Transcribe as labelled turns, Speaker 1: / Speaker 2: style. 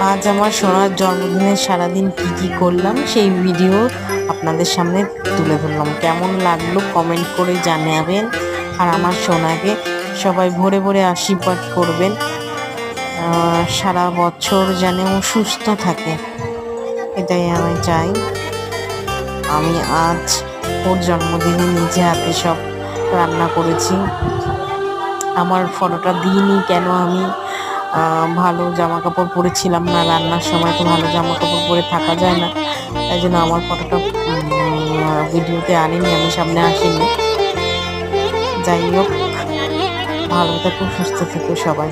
Speaker 1: আজ আমার সোনার জন্মদিনের সারাদিন কি করলাম সেই ভিডিও আপনাদের সামনে তুলে ধরলাম। কেমন লাগলো কমেন্ট করে জানাবেন। আর আমার সোনাকে সবাই ভরে ভরে আশীর্বাদ করবেন, সারা বছর যেন ও সুস্থ থাকে, এটাই আমি চাই। আমি আজ ওর জন্মদিনে নিজে হাতে সব রান্না করেছি। আমার ফটোটা দিইনি কেন, আমি ভালো জামা কাপড় পরেছিলাম না, রান্নার সময় তো ভালো জামা কাপড় পরে থাকা যায় না, তাই জন্য আমার ফটোটা ভিডিওতে আনিনি, আমি সামনে আসিনি। যাই হোক, ভালো থেকো, সুস্থ থেকো সবাই।